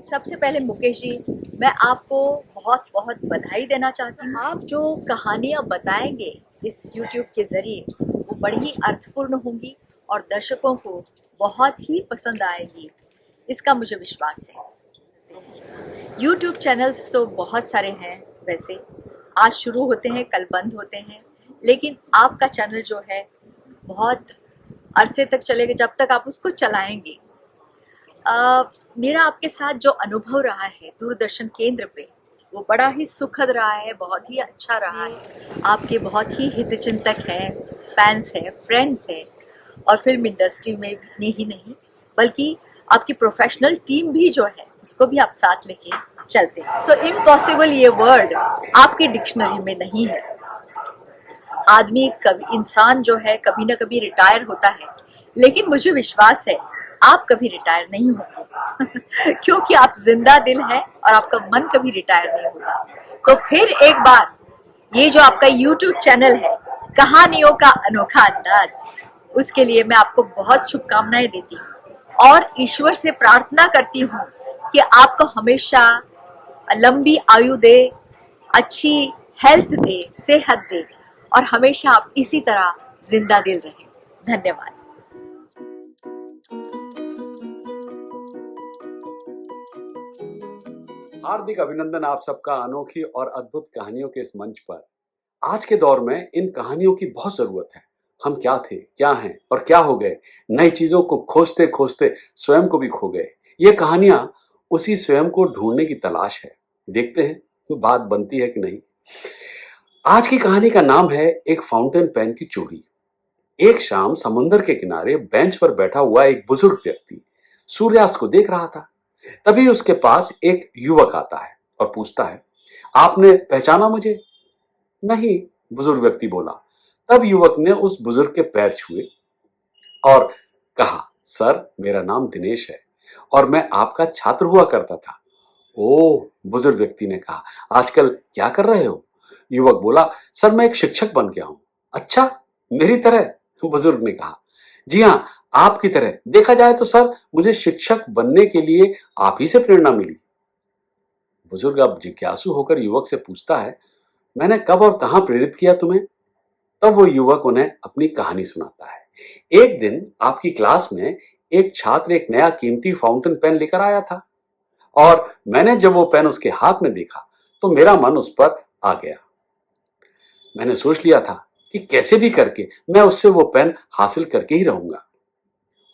सबसे पहले मुकेश जी, मैं आपको बहुत बहुत बधाई देना चाहती हूँ। आप जो कहानियाँ बताएंगे इस YouTube के ज़रिए वो बड़ी ही अर्थपूर्ण होंगी और दर्शकों को बहुत ही पसंद आएगी, इसका मुझे विश्वास है। YouTube चैनल्स तो बहुत सारे हैं वैसे, आज शुरू होते हैं कल बंद होते हैं, लेकिन आपका चैनल जो है बहुत अरसे तक चलेगा जब तक आप उसको चलाएंगे। मेरा आपके साथ जो अनुभव रहा है दूरदर्शन केंद्र पे वो बड़ा ही सुखद रहा है, बहुत ही अच्छा रहा है। आपके बहुत ही हितचिंतक हैं, फैंस हैं, फ्रेंड्स हैं और फिल्म इंडस्ट्री में ही नहीं बल्कि आपकी प्रोफेशनल टीम भी जो है उसको भी आप साथ लेके चलते हैं। सो इम्पॉसिबल ये वर्ड आपकी डिक्शनरी में नहीं है। आदमी कभी इंसान जो है कभी ना कभी रिटायर होता है, लेकिन मुझे विश्वास है आप कभी रिटायर नहीं होंगे क्योंकि आप जिंदा दिल है और आपका मन कभी रिटायर नहीं होगा। तो फिर एक बार ये जो आपका YouTube चैनल है कहानियों का अनोखा अंदाज, उसके लिए मैं आपको बहुत शुभकामनाएं देती हूँ और ईश्वर से प्रार्थना करती हूँ कि आपको हमेशा लंबी आयु दे, अच्छी हेल्थ दे, सेहत दे और हमेशा आप इसी तरह जिंदा दिल रहें। धन्यवाद। हार्दिक अभिनंदन आप सबका अनोखी और अद्भुत कहानियों के इस मंच पर। आज के दौर में इन कहानियों की बहुत जरूरत है। हम क्या थे, क्या हैं और क्या हो गए, नई चीजों को खोजते खोजते स्वयं को भी खो गए। ये कहानियां उसी स्वयं को ढूंढने की तलाश है। देखते हैं तो बात बनती है कि नहीं। आज की कहानी का नाम है एक फाउंटेन पेन की चोरी। एक शाम समुद्र के किनारे बेंच पर बैठा हुआ एक बुजुर्ग व्यक्ति सूर्यास्त को देख रहा था। तभी उसके पास एक युवक आता है और पूछता है, आपने पहचाना मुझे? नहीं, बुजुर्ग व्यक्ति बोला। तब युवक ने उस बुजुर्ग के पैर छुए और कहा, सर मेरा नाम दिनेश है और मैं आपका छात्र हुआ करता था। ओह, बुजुर्ग व्यक्ति ने कहा, आजकल क्या कर रहे हो? युवक बोला, सर मैं एक शिक्षक बन गया हूं। अच्छा, मेरी तरह? बुजुर्ग ने कहा, जी हाँ, आपकी तरह। देखा जाए तो सर मुझे शिक्षक बनने के लिए आप ही से प्रेरणा मिली। बुजुर्ग अब जिज्ञासु होकर युवक से पूछता है, मैंने कब और कहां प्रेरित किया तुम्हें? तब वो युवक उन्हें अपनी कहानी सुनाता है। एक दिन आपकी क्लास में एक छात्र एक नया कीमती फाउंटेन पेन लेकर आया था और मैंने जब वो पेन उसके हाथ में देखा तो मेरा मन उस पर आ गया। मैंने सोच लिया था कि कैसे भी करके मैं उससे वो पेन हासिल करके ही रहूंगा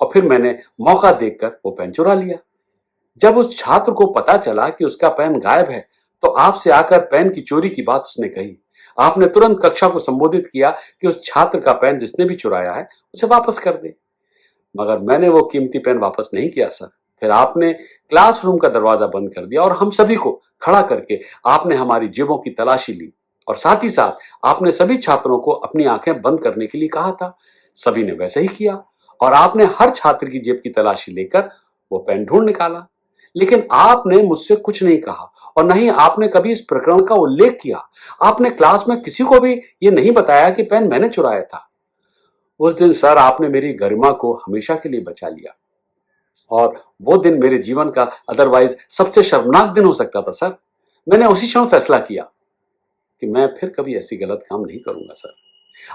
और फिर मैंने मौका देखकर वो पेन चुरा लिया। जब उस छात्र को पता चला कि उसका पेन गायब है तो आपसे आकर पेन की चोरी की बात उसने कही। आपने तुरंत कक्षा को संबोधित किया कि उस छात्र का पेन जिसने भी चुराया है उसे वापस कर दे। मगर मैंने वो कीमती पेन वापस नहीं किया सर। फिर आपने क्लासरूम का दरवाजा बंद कर दिया और हम सभी को खड़ा करके आपने हमारी जेबों की तलाशी ली और साथ ही साथ आपने सभी छात्रों को अपनी आंखें बंद करने के लिए कहा था। सभी ने वैसे ही किया और आपने हर छात्र की जेब की तलाशी लेकर वो पेन ढूंढ निकाला। लेकिन आपने मुझसे कुछ नहीं कहा और न ही आपने कभी इस प्रकरण का उल्लेख किया। आपने क्लास में किसी को भी ये नहीं बताया कि पेन मैंने चुराया था। उस दिन सर आपने मेरी गरिमा को हमेशा के लिए बचा लिया और वो दिन मेरे जीवन का अदरवाइज सबसे शर्मनाक दिन हो सकता था सर। मैंने उसी क्षण फैसला किया कि मैं फिर कभी ऐसी गलत काम नहीं करूंगा सर।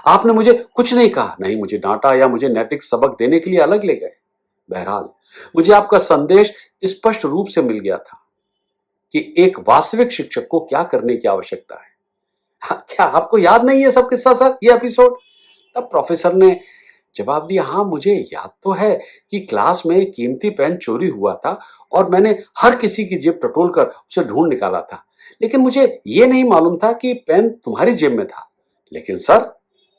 आपने मुझे कुछ नहीं कहा, नहीं मुझे डांटा या मुझे नैतिक सबक देने के लिए अलग ले गए। बहरहाल मुझे आपका संदेश स्पष्ट रूप से मिल गया था कि एक वास्तविक शिक्षक को क्या करने की आवश्यकता है। हाँ, क्या आपको याद नहीं है सब किस्सा सर, ये एपिसोड? तब प्रोफेसर ने जवाब दिया, हाँ मुझे याद तो है कि क्लास में एक कीमती पेन चोरी हुआ था और मैंने हर किसी की जेब टटोल कर उसे ढूंढ निकाला था, लेकिन मुझे ये नहीं मालूम था कि पेन तुम्हारी जेब में था। लेकिन सर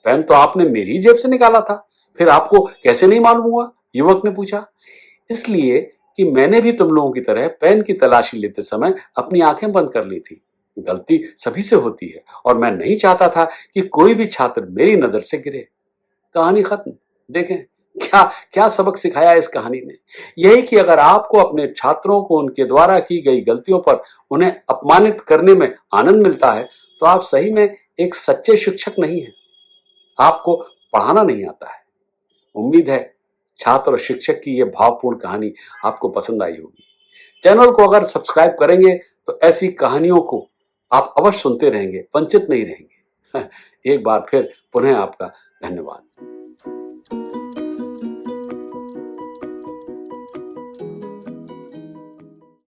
पेन तो आपने मेरी जेब से निकाला था, फिर आपको कैसे नहीं मालूम हुआ? युवक ने पूछा। इसलिए कि मैंने भी तुम लोगों की तरह पेन की तलाशी लेते समय अपनी आंखें बंद कर ली थी। गलती सभी से होती है और मैं नहीं चाहता था कि कोई भी छात्र मेरी नजर से गिरे। कहानी खत्म। देखें क्या क्या सबक सिखाया इस कहानी ने। यही कि अगर आपको अपने छात्रों को उनके द्वारा की गई गलतियों पर उन्हें अपमानित करने में आनंद मिलता है तो आप सही में एक सच्चे शिक्षक नहीं हैं। आपको पढ़ाना नहीं आता है। उम्मीद है छात्र और शिक्षक की यह भावपूर्ण कहानी आपको पसंद आई होगी। चैनल को अगर सब्सक्राइब करेंगे तो ऐसी कहानियों को आप अवश्य सुनते रहेंगे, वंचित नहीं रहेंगे। एक बार फिर पुनः आपका धन्यवाद।